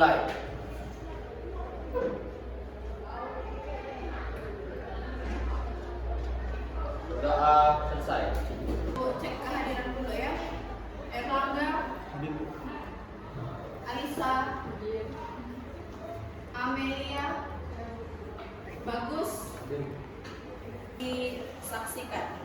dimulai. Doa selesai. Cek kehadiran dulu ya. Erlangga, Alisa, Amelia, Bagus, disaksikan.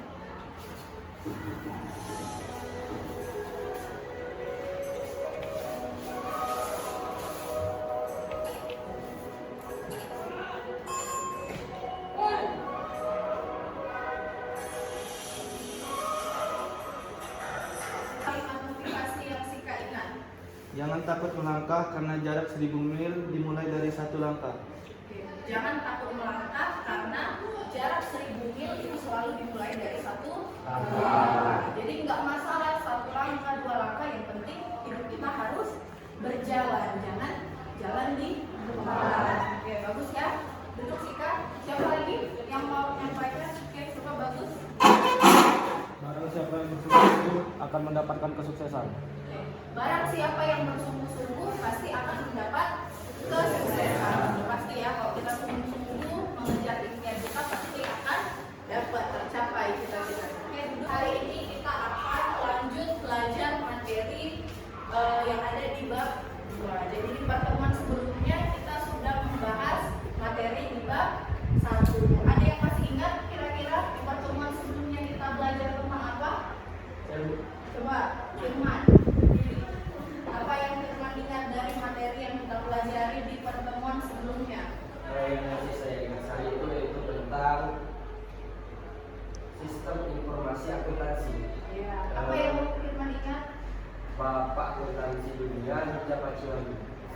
Jangan takut melangkah karena jarak 1000 mil dimulai dari 1 langkah. Jangan takut melangkah karena jarak 1000 mil itu selalu dimulai dari 1 langkah. Jadi nggak masalah 1 langkah, 2 langkah, yang penting hidup kita harus berjalan, jangan jalan di jalan. Oke, bagus ya. Duduk Sika. Siapa lagi yang mau menyampaikan? Oke, coba Bagus. Barang siapa yang bersungguh-sungguh akan mendapatkan kesuksesan. Barang siapa yang bersungguh-sungguh pasti akan mendapat kesuksesan. Pasti ya, kalau kita sungguh-sungguh mengejar impian kita pasti akan dapat tercapai cita-cita. Oke, hari ini kita akan lanjut belajar materi yang ada di bab 2. Jadi di pertemuan sebelumnya kita sudah membahas materi di bab 1. Ada yang masih ingat kira-kira di pertemuan sebelumnya kita belajar tentang apa? Coba, firman. Apa yang firman ingat dari materi yang kita pelajari di pertemuan sebelumnya? Yang masih saya ingat sekali itu yaitu tentang sistem informasi akuntansi. Ya, apa yang firman ingat? Bapak akuntansi dunia Luka Pacioli.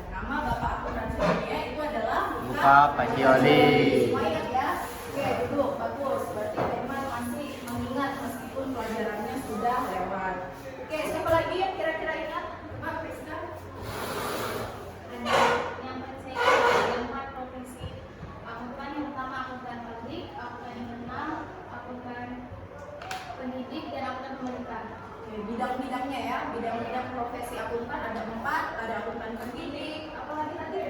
Nama Bapak akuntansi dunia itu adalah Luka Pacioli. Semua ingat ya? Oke, duduk, bagus. Berarti firman masih mengingat meskipun pelajarannya sudah lewat. Oke, siapa lagi yang kira-kira ingat? Coba, Priska. Yang saya empat profesi akuntan. Yang pertama akuntan publik, akuntan internal, akuntan pendidik, dan akuntan pemerintah. Oke, bidang-bidangnya ya, bidang-bidang profesi akuntan ada 4, ada akuntan pendidik, apalagi tadi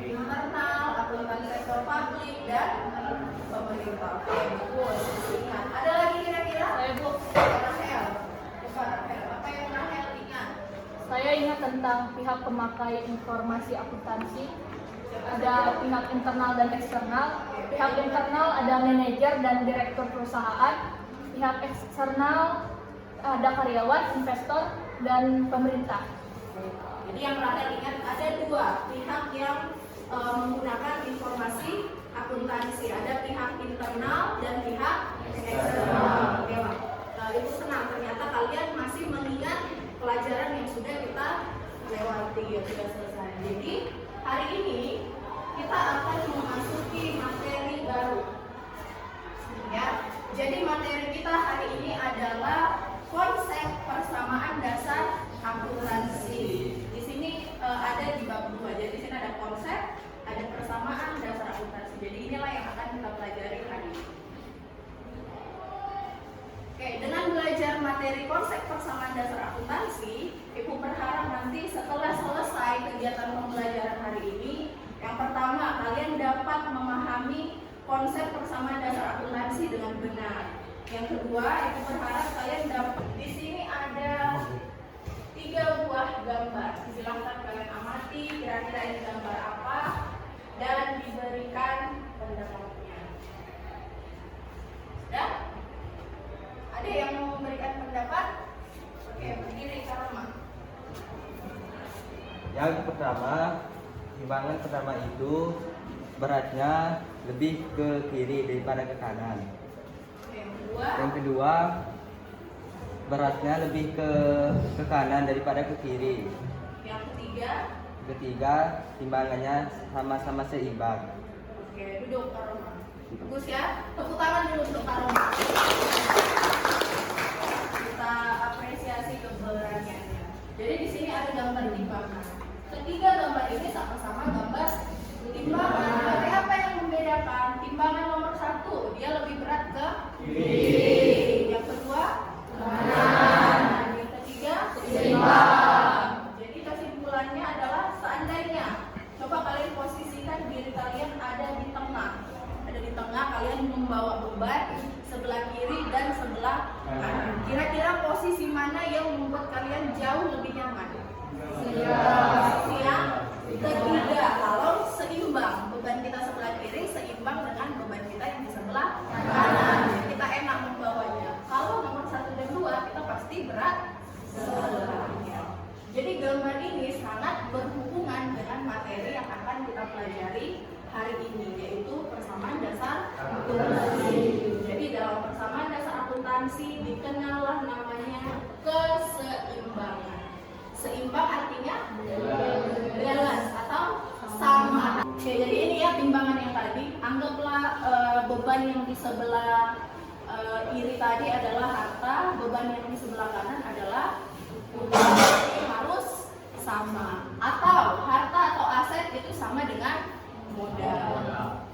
internal, akuntan sektor publik, dan pemerintah. Oke, bagus. Ingat. Ada lagi kira-kira? Saya Bu, Rahel. Coba Rahel, apa yang Rahel ingat? saya ingat tentang pihak pemakai informasi akuntansi. Ada pihak internal dan eksternal. Pihak internal ada manajer dan direktur perusahaan. Pihak eksternal ada karyawan, investor, dan pemerintah. Jadi yang Rahel ingat ada 2 pihak yang menggunakan informasi akuntansi. Ada pihak internal dan pihak eksternal. Oke, itu senang. Ternyata kalian masih mengingat pelajaran yang sudah kita lewati, ya sudah selesai. Jadi hari ini kita akan memasuki materi baru. Ya, jadi materi kita hari ini adalah konsep persamaan dasar akuntansi. Di sini ada di bab 2. Jadi di sini ada konsep, ada persamaan dasar akuntansi. Jadi inilah yang akan kita pelajari hari ini. Oke, dengan belajar materi konsep persamaan dasar akuntansi, Ibu berharap nanti setelah selesai kegiatan pembelajaran hari ini, yang pertama kalian dapat memahami konsep persamaan dasar akuntansi dengan benar. Yang kedua, Ibu berharap kalian dapat, di sini ada 3 buah gambar. Silahkan kalian amati kira-kira ini gambar apa dan diberikan pendapatnya. Sudah? Ada yang mau memberikan pendapat? Oke, berdiri Karama. Yang pertama, timbangan pertama itu beratnya lebih ke kiri daripada ke kanan. Yang kedua, beratnya lebih ke kanan daripada ke kiri. Yang Ketiga, timbangannya sama-sama seimbang. Oke, duduk Karoma. Bagus ya. Tepuk tangan dulu untuk Karoma. Kita apresiasi keberaniannya. Jadi di sini ada gambar timbangan. Ketiga gambar ini sama-sama gambar timbangan. Tapi apa yang membedakan? Timbangan nomor 1 dia lebih berat ke kiri. Yang kedua kanan. Yang ketiga seimbang. Jadi kesimpulannya adalah seandainya mana kalian membawa beban sebelah kiri dan sebelah kanan. Kira-kira posisi mana yang membuat kalian jauh lebih nyaman? Posisi yang ketiga, kalau seimbang, beban kita sebelah kiri seimbang dengan beban kita yang di sebelah kanan. Jadi kita enak membawanya. Kalau nomor 1 dan 2 kita pasti berat sebelahnya. Jadi gambar ini sangat berhubungan dengan materi yang akan kita pelajari hari ini, yaitu persamaan dasar akuntansi. Jadi dalam persamaan dasar akuntansi dikenallah namanya keseimbangan. Seimbang artinya balance atau sama. Oke, jadi ini ya timbangan yang tadi. Anggaplah beban yang di sebelah kiri tadi adalah harta, beban yang di sebelah kanan adalah utang. Harus sama. Atau harta atau aset itu sama dengan modal.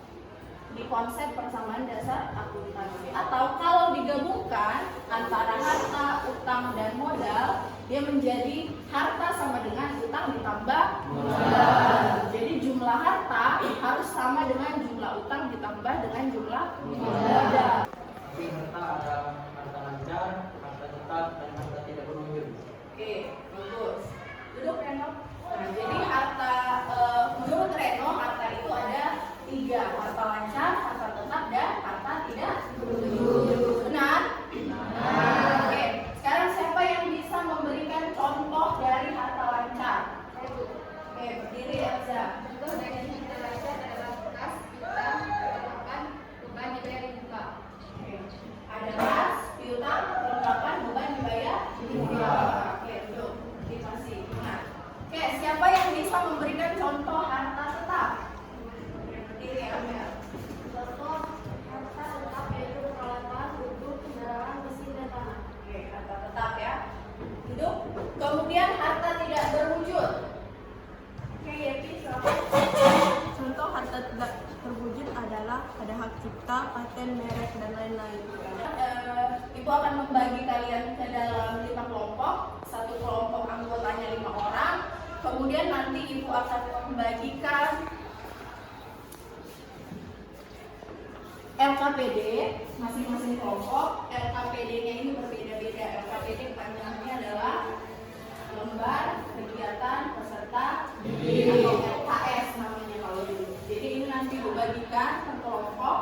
Di konsep persamaan dasar akuntansi. Atau kalau digabungkan antara harta, utang, dan modal, dia menjadi harta sama dengan utang ditambah modal. Jadi jumlah harta harus sama dengan jumlah utang ditambah dengan jumlah modal. Tapi harta ada harta lancar, harta tetap, dan harta tidak berujung. Oke, bagus. Duduk Reno. Nah, jadi harta menurut Reno harta itu ada 3, harta lancar, harta tetap, dan harta tidak berujung. Benar? Oke, sekarang siapa yang bisa memberikan contoh dari harta lancar? Oke, berdiri Elza. Contoh dari harta lancar adalah kas, piutang, perlengkapan, beban dibayar di muka. Oke, ada kas, piutang, perlengkapan, beban dibayar. Oke, duduk. Dikasih. Nah, oke, siapa yang bisa memberikan contoh harta tetap? Berdiri Amel. Contoh harta tetap yaitu peralatan, duduk, kendaraan, mesin, dan tanah. Oke, harta tetap ya. Duduk. Kemudian harta tidak berwujud. Oke, Yepi, silakan. Contoh harta tidak terwujud adalah ada hak cipta, paten, merek, dan lain-lain. Ibu akan membagi kalian ke dalam 5 kelompok. Satu kelompok anggotanya 5 orang. Kemudian nanti ibu akan membagikan LKPD masing-masing kelompok. LKPD-nya ini berbeda-beda. LKPD panjangnya adalah lembar kegiatan peserta didik atau LKS namanya kalau dulu. Jadi ini nanti dibagikan per kelompok.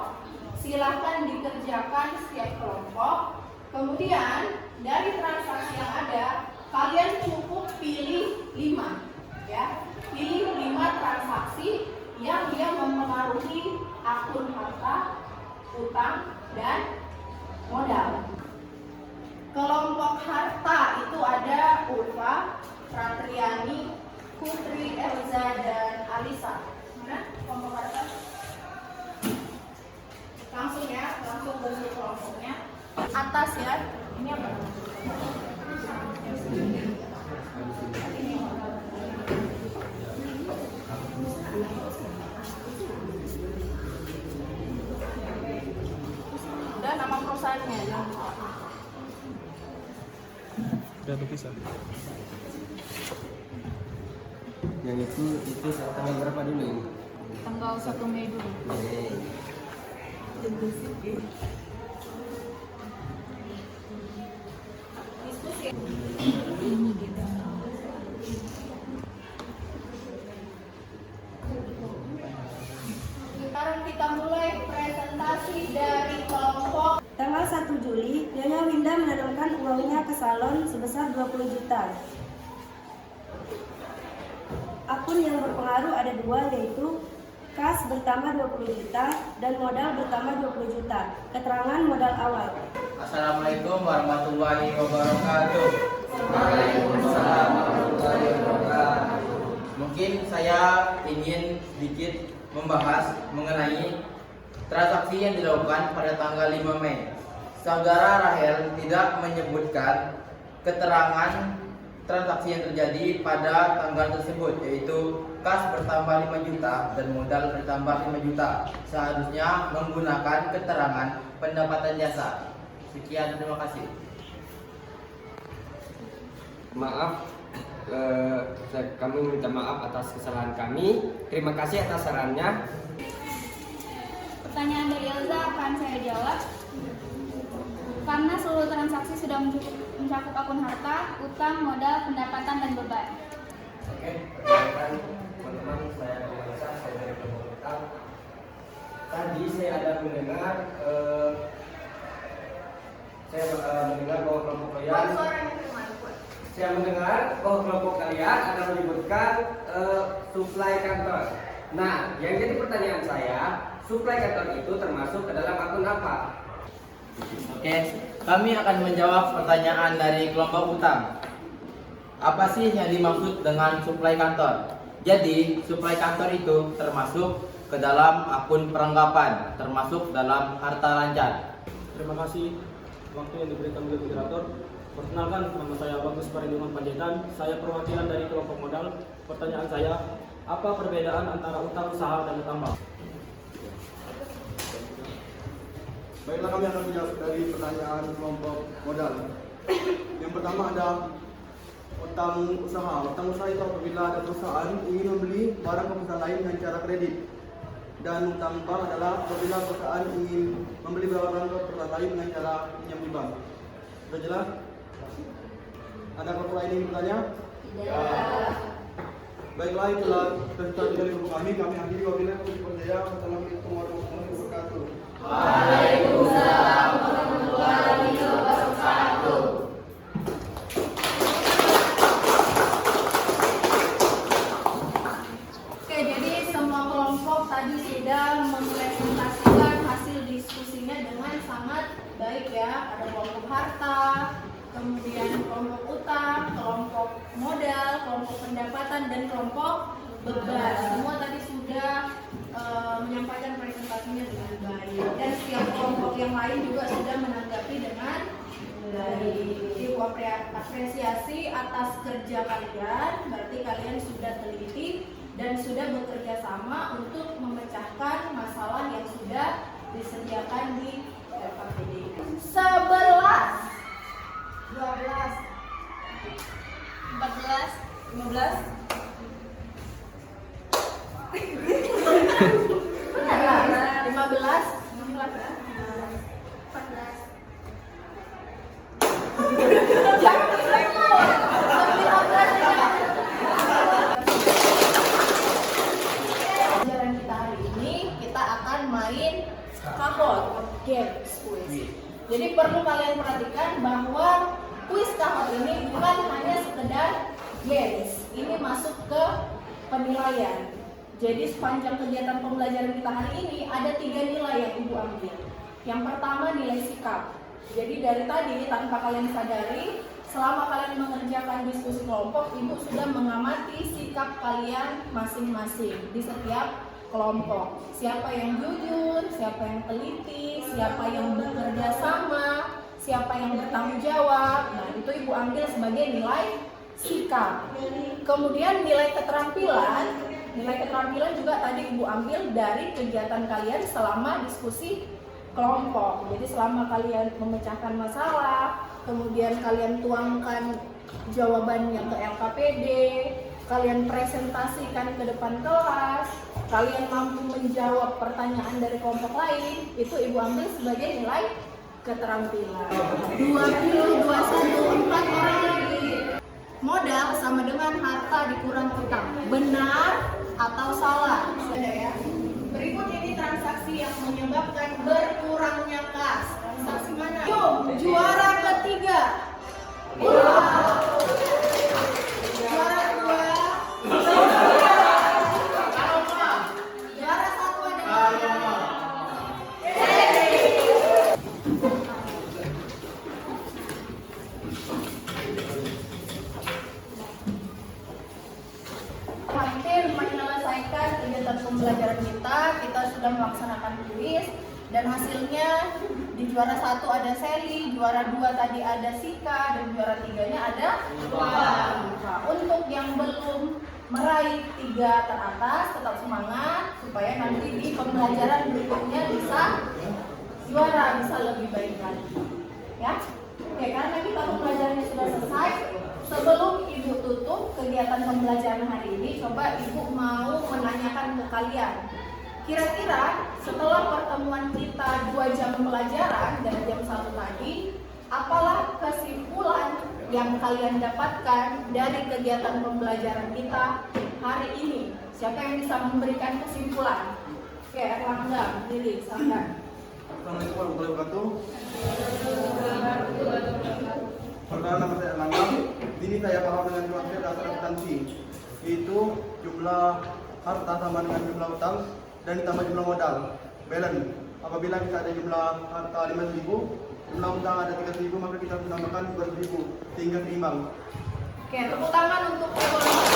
Silahkan dikerjakan setiap kelompok. Kemudian dari transaksi yang ada, kalian cukup pilih 5 ya. Pilih 5 transaksi yang dia mempengaruhi akun harta, utang, dan modal. Kelompok harta itu ada Ulfa, Fratriani, Putri, Elza, dan Alisa. Mana kelompok harta? Langsung ya, langsung bentuk kelompoknya. Atas ya, ini apa? Udah nama perusahaannya ya. Udah berpisah. Yang itu tanggal berapa dulu ini? Tanggal 1 Mei dulu. Diskusi. Sekarang kita mulai presentasi dari kelompok. Tanggal 1 Juli, Nyonya Winda menanamkan uangnya ke salon sebesar 20 juta. Akun yang berpengaruh ada 2, yaitu kas bertambah 20 juta dan modal bertambah 20 juta. Keterangan modal awal. Assalamualaikum warahmatullahi wabarakatuh. Waalaikumsalam warahmatullahi wabarakatuh. Mungkin saya ingin sedikit membahas mengenai transaksi yang dilakukan pada tanggal 5 Mei. Saudara Rahel tidak menyebutkan keterangan transaksi yang terjadi pada tanggal tersebut, yaitu kas bertambah 5 juta dan modal bertambah 5 juta. Seharusnya menggunakan keterangan pendapatan jasa. Sekian, terima kasih. Maaf, kami minta maaf atas kesalahan kami. Terima kasih atas sarannya. Pertanyaan dari Elza akan saya jawab. Karena seluruh transaksi sudah mencakup akun harta, utang, modal, pendapatan, dan beban. Oke, perkenalkan teman-teman, saya Elza, saya dari kelompok utang. Tadi saya ada mendengar bahwa kelompok kalian saya mendengar bahwa kelompok kalian akan menyebutkan suplai kantor. Nah, yang jadi pertanyaan saya, suplai kantor itu termasuk ke dalam akun apa? Oke, kami akan menjawab pertanyaan dari kelompok utang. Apa sih yang dimaksud dengan suplai kantor? Jadi, suplai kantor itu termasuk ke dalam akun perlengkapan, termasuk dalam harta lancar. Terima kasih waktu yang diberikan oleh moderator. Perkenalkan, nama saya Bagus Perlindungan Panjaitan. Saya perwakilan dari kelompok modal. Pertanyaan saya, apa perbedaan antara utang usaha dan utang bank? Baiklah, kami akan menjawab dari pertanyaan kelompok modal. Yang pertama ada utang usaha. Utang usaha itu apabila ada perusahaan ingin membeli barang ke perusahaan lain dengan cara kredit. Dan utang bank adalah apabila perusahaan ingin membeli barang ke perusahaan lain dengan cara pinjam di bank. Sudah jelas? Ada kelompok lain yang bertanya? Tidak. Baiklah, itulah presentasi dari kelompok kami. Kami akhiri wabillahi taufiq wal hidayah. Wassalamualaikum warahmatullahi wabarakatuh. Waalaikumsalam warahmatullahi wabarakatuh. Oke, jadi semua kelompok tadi sudah mempresentasikan hasil diskusinya dengan sangat baik ya. Ada kelompok harta, kemudian kelompok utang, kelompok modal, kelompok pendapatan, dan kelompok beban. Semua tadi sudah menyampaikan presentasinya dengan baik, dan setiap kelompok yang lain juga sudah menanggapi dengan baik. Ibu apresiasi atas kerja kalian, berarti kalian sudah teliti dan sudah bekerja sama untuk memecahkan masalah yang sudah disediakan di LKPD. 11, 12, 14, 15. Benar lah, 15, 16 ya. 14. Pelajaran kita hari ini kita akan main kahot, games quiz. Jadi perlu kalian perhatikan bahwa kuis kahot ini bukan hanya sekedar games, ini masuk ke penilaian. Jadi sepanjang kegiatan pembelajaran kita hari ini ada 3 nilai yang Ibu ambil. Yang pertama nilai sikap. Jadi dari tadi tanpa kalian sadari, selama kalian mengerjakan diskusi kelompok, Ibu sudah mengamati sikap kalian masing-masing di setiap kelompok. Siapa yang jujur, siapa yang teliti, siapa yang bekerja sama, siapa yang bertanggung jawab. Nah, itu Ibu ambil sebagai nilai sikap. Kemudian nilai keterampilan. Nilai keterampilan juga tadi Ibu ambil dari kegiatan kalian selama diskusi kelompok. Jadi selama kalian memecahkan masalah, kemudian kalian tuangkan jawabannya ke LKPD, kalian presentasikan ke depan kelas, kalian mampu menjawab pertanyaan dari kelompok lain, itu Ibu ambil sebagai nilai keterampilan. 20, 21, 4 orang lagi. Modal sama dengan harta dikurang utang. Benar atau salah? Sudah ya. Berikut ini transaksi yang menyebabkan berkurangnya kas. Transaksi mana? Yuk, juara ketiga. Juara kedua. Juara satu adalah hampir menyelesaikan kegiatan pembelajaran kita sudah melaksanakan kuis dan hasilnya di juara 1 ada Sally, juara 2 tadi ada Sika, dan juara 3-nya ada Luka. Untuk yang belum meraih 3 teratas tetap semangat supaya nanti di pembelajaran berikutnya bisa juara, bisa lebih baik lagi ya. Oke, karena kita pembelajarannya sudah selesai, sebelum Ibu tutup kegiatan pembelajaran hari ini, coba Ibu mau menanyakan ke kalian, Kira-kira setelah pertemuan kita 2 jam pembelajaran dari jam 1 tadi, apalah kesimpulan yang kalian dapatkan dari kegiatan pembelajaran kita hari ini? Siapa yang bisa memberikan kesimpulan? Oke, Erlangga, Lili, silakan. Assalamualaikum warahmatullahi wabarakatuh. Perkenalkan, nama saya Erlangga. Ini saya paham dengan konsep dasar akuntansi, yaitu jumlah harta sama dengan jumlah utang dan ditambah jumlah modal, balance. Apabila kita ada jumlah harta 5.000, jumlah utang ada 3.000, maka kita harus menambahkan 2.000 sehingga seimbang. Oke, tepuk tangan untuk evaluasi.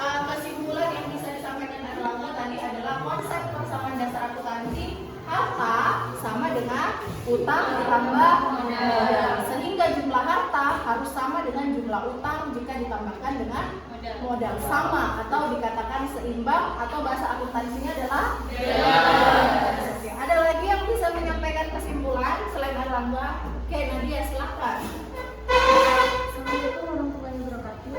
Kesimpulan yang bisa disampaikan Erlangga tadi adalah konsep persamaan dasar akuntansi, harta sama dengan utang ditambah modal, sehingga jumlah harta harus sama dengan jumlah utang jika ditambahkan dengan modal, sama atau dikatakan seimbang, atau bahasa akuntansinya adalah Oke, ada lagi yang bisa menyampaikan kesimpulan selain Erlangga? Oke, Nadia, silahkan. Assalamualaikum warahmatullahi wabarakatuh.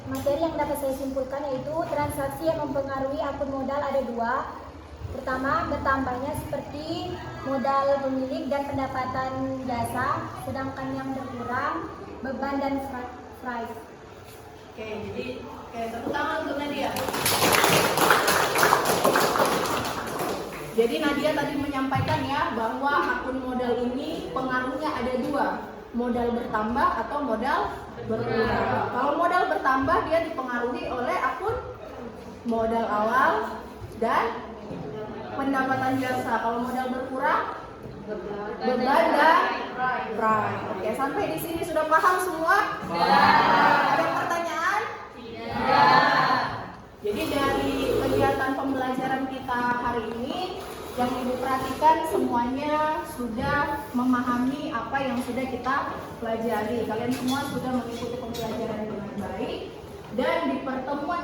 Materi yang dapat saya simpulkan yaitu transaksi yang mempengaruhi akun modal ada 2. Pertama, bertambahnya seperti modal pemilik dan pendapatan jasa, sedangkan yang berkurang beban dan price. Oke, tepuk tangan untuk Nadia. Jadi Nadia tadi menyampaikan ya bahwa akun modal ini pengaruhnya ada 2, modal bertambah atau modal berkurang. Kalau modal bertambah dia dipengaruhi oleh akun modal awal dan pendapatan jasa. Kalau modal berkurang beban dan price. Oke, sampai di sini sudah paham semua? Ada pertanyaan? Tidak. Jadi dari kegiatan pembelajaran kita hari ini, yang Ibu perhatikan semuanya sudah memahami apa yang sudah kita pelajari. Kalian semua sudah mengikuti pembelajaran dengan baik. Dan di pertemuan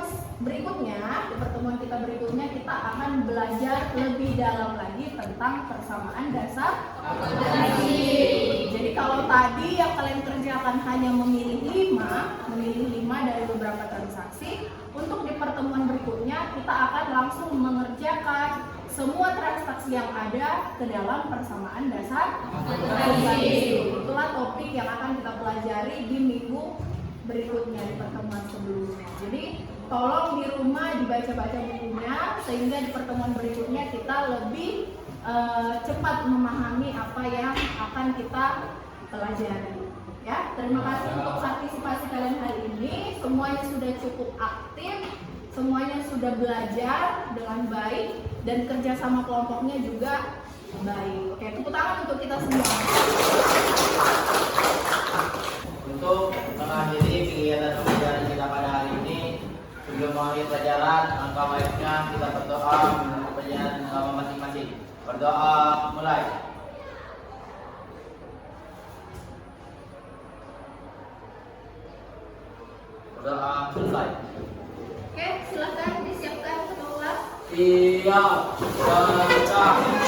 kita berikutnya kita akan belajar lebih dalam lagi tentang persamaan dasar akuntansi. Jadi kalau tadi yang kalian kerjakan hanya memilih 5 dari beberapa transaksi, untuk di pertemuan berikutnya kita akan langsung mengerjakan semua transaksi yang ada ke dalam persamaan dasar akuntansi. Itulah topik yang akan kita pelajari di minggu berikutnya, di pertemuan sebelumnya. Jadi tolong di rumah dibaca-baca bukunya sehingga di pertemuan berikutnya kita lebih cepat memahami apa yang akan kita pelajari. Ya, terima kasih untuk partisipasi kalian hari ini. Semuanya sudah cukup aktif, semuanya sudah belajar dengan baik dan kerjasama kelompoknya juga baik. Oke, tepuk tangan untuk kita semua. Untuk mengakhiri kegiatan pembelajaran kita pada hari ini, sebelum mengakhiri pelajaran, angka baiknya kita berdoa menutup pelajaran agama masing-masing. Berdoa mulai. Berdoa selesai. Oke, silakan disiapkan kedua. Siap. Berdoa.